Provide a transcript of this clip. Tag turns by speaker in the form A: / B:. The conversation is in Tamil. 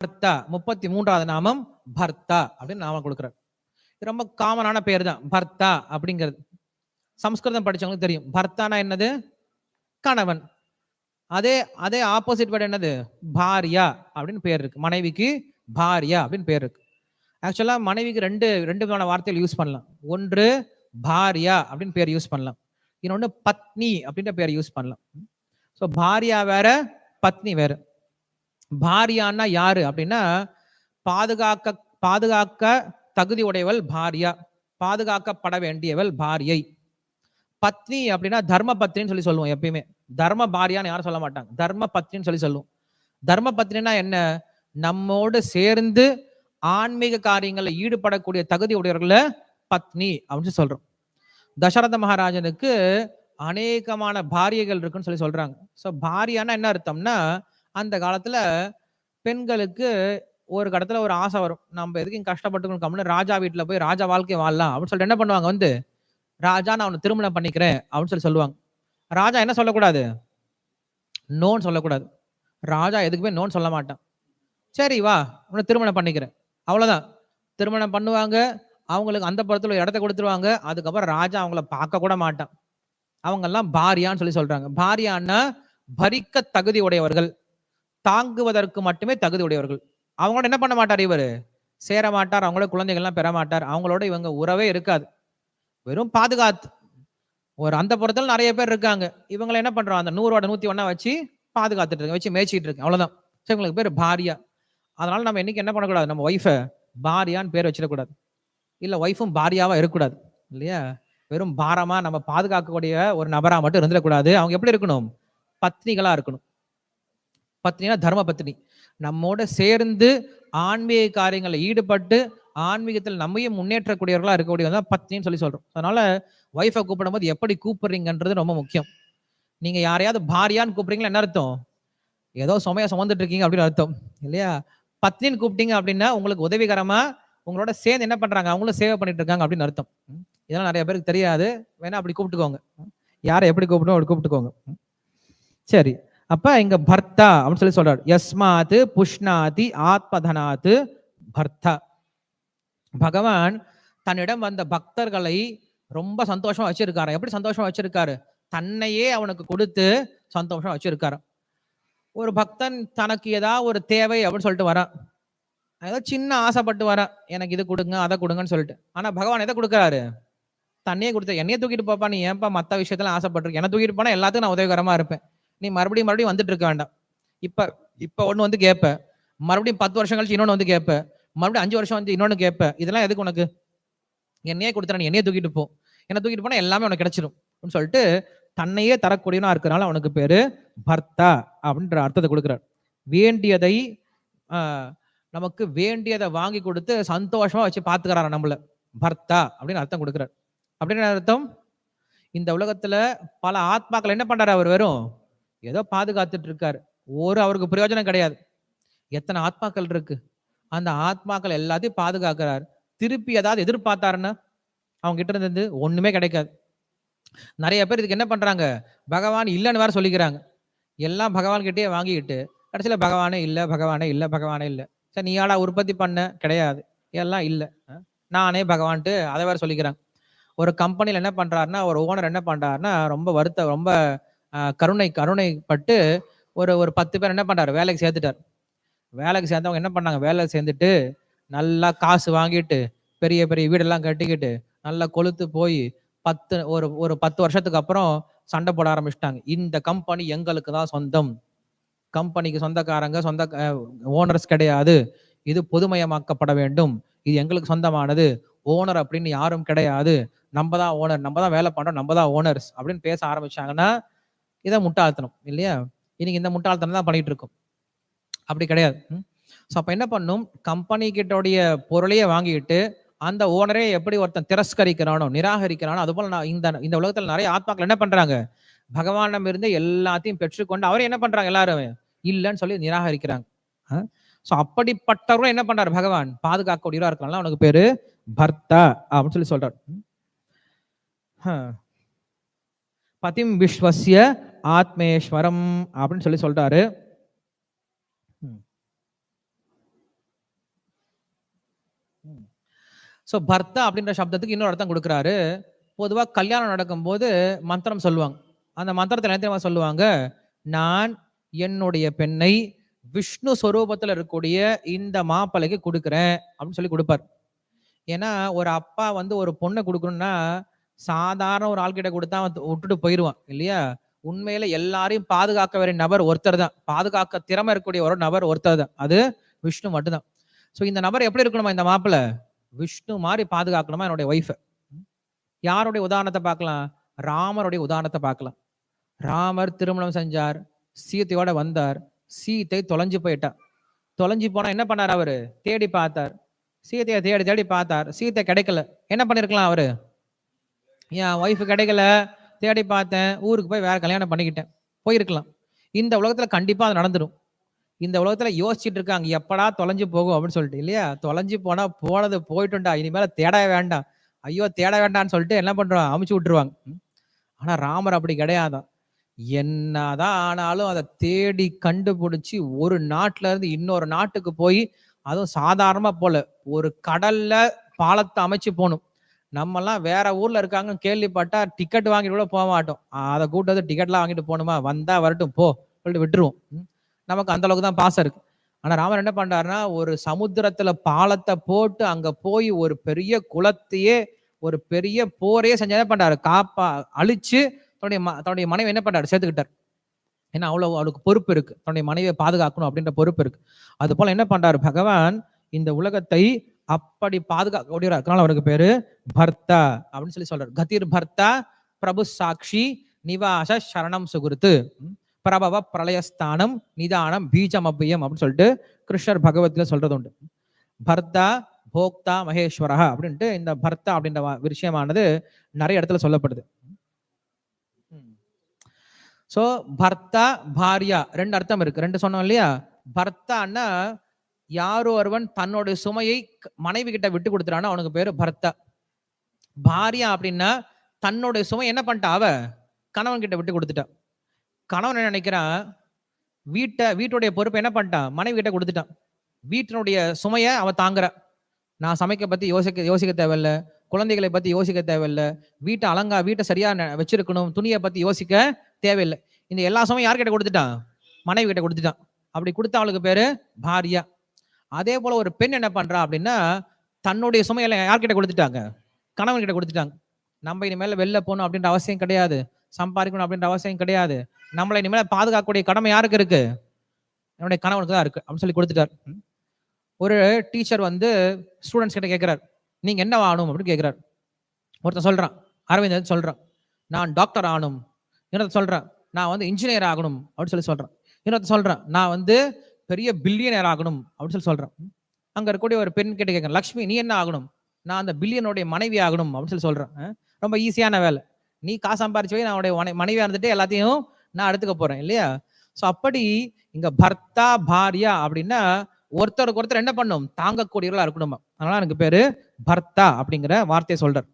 A: பர்த்தா 33வது நாமம் பர்த்தா அப்படின்னு நாமம் கொடுக்கிறார். ரொம்ப காமனான பேர் தான் பர்த்தா அப்படிங்கிறது. சம்ஸ்கிருதம் படிச்சவங்களுக்கு தெரியும். பர்த்தானா என்னது? கணவன். அதே அதே ஆப்போசிட் வேர்டு என்னது? பாரியா அப்படின்னு பேர் இருக்கு. மனைவிக்கு பாரியா அப்படின்னு பேர் இருக்கு. ஆக்சுவலா மனைவிக்கு ரெண்டு விதமான வார்த்தைகள் யூஸ் பண்ணலாம். ஒன்று பாரியா அப்படின்னு பேர் யூஸ் பண்ணலாம். இன்னொன்று பத்னி அப்படின்ற பேர் யூஸ் பண்ணலாம். ஸோ பாரியா வேற, பத்னி வேற. பாரியான்னா யாரு அப்படின்னா பாதுகாக்க தகுதி உடையவள் பாரியா, பாதுகாக்கப்பட வேண்டியவள் பாரியை. பத்னி அப்படின்னா தர்ம பத்னின்னு சொல்லி சொல்லுவோம். எப்பயுமே தர்ம பாரியான்னு யாரும் சொல்ல மாட்டாங்க, தர்ம பத்னின்னு சொல்லி சொல்லுவோம். தர்ம பத்னின்னா என்ன? நம்மோடு சேர்ந்து ஆன்மீக காரியங்களில் ஈடுபடக்கூடிய தகுதி உடையவர்கள பத்னி அப்படின்னு சொல்றோம். தசரத மகாராஜனுக்கு அநேகமான பாரியைகள் இருக்குன்னு சொல்லி சொல்றாங்க. ஸோ பாரியானா என்ன அர்த்தம்னா, அந்த காலத்துல பெண்களுக்கு ஒரு கடத்துல ஒரு ஆசை வரும், நம்ம எதுக்கு கஷ்டப்பட்டு ராஜா வீட்டுல போய் ராஜா வாழ்க்கை வாழலாம் அப்படின்னு சொல்லிட்டு என்ன பண்ணுவாங்க, ராஜா நான் அவனை திருமணம் பண்ணிக்கிறேன் அப்படின்னு சொல்லுவாங்க. ராஜா என்ன சொல்லக்கூடாது? நோன்னு சொல்லக்கூடாது. ராஜா எதுக்குமே நோன்னு சொல்ல மாட்டான். சரி வா உன்னை திருமணம் பண்ணிக்கிறேன், அவ்வளவுதான். திருமணம் பண்ணுவாங்க, அவங்களுக்கு அந்த புறத்துல இடத்த கொடுத்துருவாங்க. அதுக்கப்புறம் ராஜா அவங்கள பார்க்க கூட மாட்டான். அவங்க எல்லாம் பாரியான்னு சொல்லி சொல்றாங்க. பாரியான்னா பரிக்க தகுதி உடையவர்கள், தாங்குவதற்கு மட்டுமே தகுதி உடையவர்கள். அவங்களோட என்ன பண்ண மாட்டார் இவரு? சேர மாட்டார், அவங்களோட குழந்தைகள்லாம் பெற மாட்டார், அவங்களோட இவங்க உறவே இருக்காது. வெறும் பாதுகாத்து ஒரு அந்த புறத்தில் நிறைய பேர் இருக்காங்க. இவங்களை என்ன பண்றோம், அந்த 100 101 வச்சு பாதுகாத்துட்டு இருக்கு, வச்சு மேய்ச்சிட்டு இருக்கு, அவ்வளவுதான். சரி, உங்களுக்கு பேர் பாரியா. அதனால நம்ம இன்னைக்கு என்ன பண்ணக்கூடாது, நம்ம ஒய்ஃபை பாரியான்னு பேர் வச்சிடக்கூடாது. இல்ல ஒய்ஃபும் பாரியாவா இருக்கக்கூடாது இல்லையா? வெறும் பாரமா நம்ம பாதுகாக்கக்கூடிய ஒரு நபரா மட்டும் இருந்துடக்கூடாது. அவங்க எப்படி இருக்கணும்? பத்னிகளா இருக்கணும். பத்னினா தர்ம பத்னி, நம்மோட சேர்ந்து ஆன்மீக காரியங்களில் ஈடுபட்டு ஆன்மீகத்தில் நம்மையும் முன்னேற்றக்கூடியவர்களா இருக்கக்கூடியவங்க பத்னின்னு சொல்லி சொல்றோம். அதனால ஒய்ஃபை கூப்பிடும் போது எப்படி கூப்பிடுறீங்கன்றது ரொம்ப முக்கியம். நீங்க யாரையாவது பாரியான்னு கூப்பிடுறீங்களா என்ன அர்த்தம்? ஏதோ சுமையா சுமந்துட்டு இருக்கீங்க அப்படின்னு அர்த்தம் இல்லையா? பத்னின்னு கூப்பிட்டீங்க அப்படின்னா உங்களுக்கு உதவிகரமா உங்களோட சேர்ந்து என்ன பண்றாங்க, அவங்களும் சேவை பண்ணிட்டு இருக்காங்க அப்படின்னு அர்த்தம். இதெல்லாம் நிறைய பேருக்கு தெரியாது. வேணா அப்படி கூப்பிட்டுக்கோங்க, யாரை எப்படி கூப்பிடணும் அப்படி கூப்பிட்டுக்கோங்க. சரி, அப்ப இங்க பர்த்தா அப்படின்னு சொல்லி சொல்றாரு. யஸ்மாத் புஷ்ணாதி ஆத்மதனாத் பர்த்தா. பகவான் தன்னிடம் வந்த பக்தர்களை ரொம்ப சந்தோஷமா வச்சிருக்காரு. எப்படி சந்தோஷமா வச்சிருக்காரு? தன்னையே அவனுக்கு கொடுத்து சந்தோஷமா வச்சிருக்காரு. ஒரு பக்தன் தனக்கு ஏதாவது ஒரு தேவை அப்படின்னு சொல்லிட்டு வரான், ஏதோ சின்ன ஆசைப்பட்டு வரான், எனக்கு இது கொடுங்க அதை கொடுங்கன்னு சொல்லிட்டு. ஆனா பகவான் எதை கொடுக்குறாரு? தன்னையே கொடுத்த. என்னையே தூக்கிட்டு போப்பா, நீ ஏன்பா மற்ற விஷயத்துல ஆசைப்பட்டிருக்க, என்ன தூக்கிட்டு போனா எல்லாத்துக்கும் நான் உதவிகரமா இருப்பேன், நீ மறுபடியும் வந்துட்டு இருக்க வேண்டாம். இப்ப ஒண்ணு வந்து கேட்ப, மறுபடியும் 10 வருஷம் கழிச்சு இன்னொன்னு வந்து கேட்ப, மறுபடியும் 5 வருஷம் வந்து இன்னொன்னு கேட்ப. இதெல்லாம் எதுக்கு உனக்கு? என்னையே கொடுத்துற, நீ என்னையே தூக்கிட்டு போ, என்ன தூக்கிட்டு போனா எல்லாமே உனக்கு கிடைச்சிடும் அப்படின்னு சொல்லிட்டு தன்னையே தரக்கூடியவனா இருக்கிறனால அவனுக்கு பேரு பர்த்தா அப்படின்ற அர்த்தத்தை கொடுக்கிறார். வேண்டியதை நமக்கு வேண்டியதை வாங்கி கொடுத்து சந்தோஷமா வச்சு பாத்துக்கிறாரா நம்மள, பர்த்தா அப்படின்னு அர்த்தம் கொடுக்கிறார். அப்படின்னு அர்த்தம், இந்த உலகத்துல பல ஆத்மாக்கள் என்ன பண்றாரு, அவர் வெறும் ஏதோ பாதுகாத்துட்டு இருக்காரு, அவருக்கு பிரயோஜனம் கிடையாது. எத்தனை ஆத்மாக்கள் இருக்கு, அந்த ஆத்மாக்கள் எல்லாத்தையும் பாதுகாக்கிறார். திருப்பி ஏதாவது எதிர்பார்த்தாருன்னா அவங்க கிட்ட இருந்து ஒண்ணுமே கிடைக்காது. நிறைய பேர் இதுக்கு என்ன பண்றாங்க, பகவான் இல்லைன்னு வேற சொல்லிக்கிறாங்க. எல்லாம் பகவான் கிட்டே வாங்கிக்கிட்டு கடைசியில பகவானே இல்லை, பகவானே இல்லை, பகவானே இல்லை. சரி, நீயாடா உற்பத்தி பண்ண? கிடையாது, எல்லாம் இல்லை, நானே பகவான்ட்டு அதை வேற சொல்லிக்கிறாங்க. ஒரு கம்பெனியில் என்ன பண்றாருன்னா, ஒரு ஓனர் என்ன பண்றாருன்னா, ரொம்ப கருணைப்பட்டு ஒரு 10 பேர் என்ன பண்றாரு, வேலைக்கு சேர்த்துட்டார். வேலைக்கு சேர்ந்தவங்க என்ன பண்ணாங்க, வேலை சேர்ந்துட்டு நல்லா காசு வாங்கிட்டு பெரிய பெரிய வீடெல்லாம் கட்டிக்கிட்டு நல்லா கொளுத்து போய் ஒரு 10 வருஷத்துக்கு அப்புறம் சண்டை போட ஆரம்பிச்சிட்டாங்க. இந்த கம்பெனி எங்களுக்கு தான் சொந்தம், கம்பெனிக்கு சொந்த ஓனர்ஸ் கிடையாது, இது பொதுமயமாக்கப்பட வேண்டும், இது எங்களுக்கு சொந்தமானது, ஓனர் அப்படின்னு யாரும் கிடையாது, நம்ம தான் ஓனர், நம்ம தான் வேலை பண்றோம், நம்ம தான் ஓனர்ஸ் அப்படின்னு பேச ஆரம்பிச்சாங்கன்னா இதை முட்டாள்தனம் இல்லையா? இன்னைக்கு இந்த முட்டாள்தனம் தான் பண்ணிட்டு இருக்கோம். அப்படி கிடையாது. ஸோ அப்ப என்ன பண்ணும், கம்பெனி கிட்டோடைய பொருளையே வாங்கிட்டு அந்த ஓனரே எப்படி ஒருத்தன் திரஸ்கரிக்கிறானோ, நிராகரிக்கிறானோ, அது போல இந்த உலகத்துல நிறைய ஆத்மாக்கள் என்ன பண்றாங்க, பகவானிடம் இருந்து எல்லாத்தையும் பெற்றுக்கொண்டு அவரே என்ன பண்றாங்க, எல்லாரும் இல்லைன்னு சொல்லி நிராகரிக்கிறாங்க. ஸோ அப்படிப்பட்டவரும் என்ன பண்றாரு, பகவான் பாதுகாக்கக்கூடியவரா இருக்கனால அவனுக்கு பேரு பர்த்தா அப்படின்னு சொல்லி சொல்றாரு. பதிம் விஸ்வஸ்ய ஆத்மேஸ்வரம் அப்படின்னு சொல்லி சொல்றாரு. சோ பர்த்தா அப்படின்ற சப்தத்துக்கு இன்னொரு அர்த்தம் கொடுக்குறாரு. பொதுவா கல்யாணம் நடக்கும்போது மந்திரம் சொல்லுவாங்க. அந்த மந்திரத்துல என்ன தெரியுமா சொல்லுவாங்க? நான் என்னுடைய பெண்ணை விஷ்ணு ஸ்வரூபத்துல இருக்கக்கூடிய இந்த மாப்பிள்ளைக்கு கொடுக்குறேன் அப்படின்னு சொல்லி கொடுப்பார். ஏன்னா ஒரு அப்பா வந்து ஒரு பொண்ணை கொடுக்கணும்னா சாதாரண ஒரு ஆள்கிட்ட கொடுத்தா அவன் விட்டுட்டு போயிடுவான் இல்லையா? உண்மையில எல்லாரையும் பாதுகாக்க வேண்டிய நபர் ஒருத்தர் தான். பாதுகாக்க திறமை இருக்கக்கூடிய ஒரு நபர் ஒருத்தர் தான். அது விஷ்ணு மட்டும்தான். சோ இந்த நபர் எப்படி இருக்கணுமா இந்த மாப்பிள்ளை? விஷ்ணு மாதிரி பாதுகாக்கணுமா என்னுடைய ஒய்ஃபை. யாருடைய உதாரணத்தை பார்க்கலாம்? ராமருடைய உதாரணத்தை பார்க்கலாம். ராமர் திருமணம் செஞ்சார், சீதையோட வந்தார், சீதை தொலைஞ்சு போயிட்டா. தொலைஞ்சு போனா என்ன பண்ணார் அவரு? தேடி பார்த்தார், சீதையை தேடி தேடி பார்த்தார், சீதை கிடைக்கல. என்ன பண்ணிருக்கலாம் அவரு? என் ஒய்ஃப் கிடைக்கல, தேடி பார்த்தேன், ஊருக்கு போய் வேற கல்யாணம் பண்ணிக்கிட்டேன், போயிருக்கலாம். இந்த உலகத்துல கண்டிப்பா அது நடந்துடும். இந்த உலகத்துல யோசிச்சுட்டு இருக்காங்க எப்படா தொலைஞ்சு போகும் அப்படின்னு சொல்லிட்டு இல்லையா? தொலைஞ்சு போனா போனது போயிட்டுண்டா, இனிமேல தேட வேண்டாம், ஐயோ தேட வேண்டாம்னு சொல்லிட்டு என்ன பண்றோம்? அமுச்சு விட்டுருவாங்க. ஆனா ராமர் அப்படி கிடையாதான். என்னதான் ஆனாலும் அதை தேடி கண்டுபிடிச்சு ஒரு நாட்டுல இருந்து இன்னொரு நாட்டுக்கு போய், அதுவும் சாதாரணமா போல ஒரு கடல்ல பாலத்தை அமைச்சு போகணும். நம்ம எல்லாம் வேற ஊர்ல இருக்காங்கன்னு கேள்விப்பட்டா டிக்கெட் வாங்கிட்டு கூட போக மாட்டோம். அதை கூட்டது டிக்கெட்லாம் வாங்கிட்டு போகணுமா, வந்தா வரட்டும் போ சொல்லிட்டு விட்டுருவோம். நமக்கு அந்த அளவுக்கு தான் பாசம் இருக்கு. ஆனா ராமர் என்ன பண்றாருன்னா, ஒரு சமுத்திரத்துல பாலத்தை போட்டு அங்க போய் ஒரு பெரிய குளத்தையே, ஒரு பெரிய போரையே செஞ்சு என்ன பண்றாரு? அழிச்சு தன்னுடைய மனைவி என்ன பண்றாரு? சேர்த்துக்கிட்டார். ஏன்னா அவ்வளவு அவளுக்கு பொறுப்பு இருக்கு, தன்னுடைய மனைவியை பாதுகாக்கணும் அப்படின்ற பொறுப்பு இருக்கு. அது போல என்ன பண்றாரு பகவான்? இந்த உலகத்தை அப்படி பாதுகாக்கக்கூடியவர். அதனால அவருக்கு பேரு பர்த்தா அப்படின்னு சொல்லி சொல்றாரு. கதிர் பர்த்தா பிரபு சாட்சி நிவாச சரணம் சுகுருத்து பிரபவ பிரளயஸ்தானம் நிதானம் பீஜம் அவ்வியம் அப்படின்னு சொல்லிட்டு கிருஷ்ணர் பகவத்ல சொல்றது உண்டு. பர்த்தா போக்தா மகேஸ்வரா அப்படின்ட்டு இந்த பர்த்தா அப்படின்ற விஷயமானது நிறைய இடத்துல சொல்லப்படுது. சோ பர்த்தா பாரியா ரெண்டு அர்த்தம் இருக்கு. ரெண்டு சொன்னோம் இல்லையா? பர்த்தான்னா யாரோ ஒருவன் தன்னோட சுமையை மனைவி கிட்ட விட்டு கொடுத்துறான்னா அவனுக்கு பேரு பர்த்தா. பாரியா அப்படின்னா தன்னோட சுமை என்ன பண்ணிட்டா? அவ கணவன் கிட்ட விட்டு கொடுத்துட்டா. கணவன் என்ன நினைக்கிறான்? வீட்டுடைய பொறுப்பை என்ன பண்ணிட்டான்? மனைவி கிட்ட கொடுத்துட்டான். வீட்டினுடைய சுமையை அவ தாங்குற. நான் சமைக்க பத்தி யோசிக்க தேவையில்லை, குழந்தைகளை பத்தி யோசிக்க தேவையில்லை, வீட்டை சரியா வச்சிருக்கணும், துணியை பத்தி யோசிக்க தேவையில்லை. இந்த எல்லா சுமையும் யார்கிட்ட கொடுத்துட்டான்? மனைவி கிட்ட கொடுத்துட்டான். அப்படி கொடுத்த அவளுக்கு பேரு பாரியா. அதே போல ஒரு பெண் என்ன பண்றா அப்படின்னா, தன்னுடைய சுமையெல்லாம் யார்கிட்ட கொடுத்துட்டாங்க? கணவன் கிட்ட கொடுத்துட்டாங்க. நம்ம இனிமேல வெளில போகணும் அப்படின்ற அவசியம் கிடையாது, சம்பாதிக்கணும் அப்படின்ற அவசியம் கிடையாது, நம்மளை இனிமேல பாதுகாக்கக்கூடிய கடமை யாருக்கு இருக்கு? என்னுடைய கணவனுக்கு தான் இருக்கு அப்படின்னு சொல்லி கொடுத்துட்டார். ஒரு டீச்சர் வந்து ஸ்டூடெண்ட்ஸ் கிட்ட கேட்கிறார், நீங்க என்ன ஆகணும் அப்படின்னு கேட்கிறார். ஒருத்தன் சொல்றான், அரவிந்த் சொல்றான், நான் டாக்டர் ஆகணும். இன்னொருத்த சொல்றான், நான் வந்து இன்ஜினியர் ஆகணும் அப்படின்னு சொல்லி சொல்றான். இன்னொருத்த சொல்றான், நான் வந்து பெரிய பில்லியனர் ஆகணும் அப்படின்னு சொல்லி சொல்றான். அங்க இருக்கக்கூடிய ஒரு பெண் கிட்ட கேட்கிறேன், லக்ஷ்மி நீ என்ன ஆகணும்? நான் அந்த பில்லியனுடைய மனைவி ஆகணும் அப்படின்னு சொல்லி சொல்றேன். ரொம்ப ஈஸியான வேலை, நீ காசு சம்பாரிச்சு போய் நான் மனைவியா இருந்துட்டு எல்லாத்தையும் நான் எடுத்துக்க போறேன் இல்லையா? சோ அப்படி இங்க பர்த்தா பாரியா அப்படின்னா ஒருத்தருக்கு ஒருத்தர் என்ன பண்ணும்? தாங்கக்கூடியவர்களா இருக்கணுமா. அதனால எனக்கு பேரு பர்த்தா அப்படிங்கிற வார்த்தையை சொல்றார்.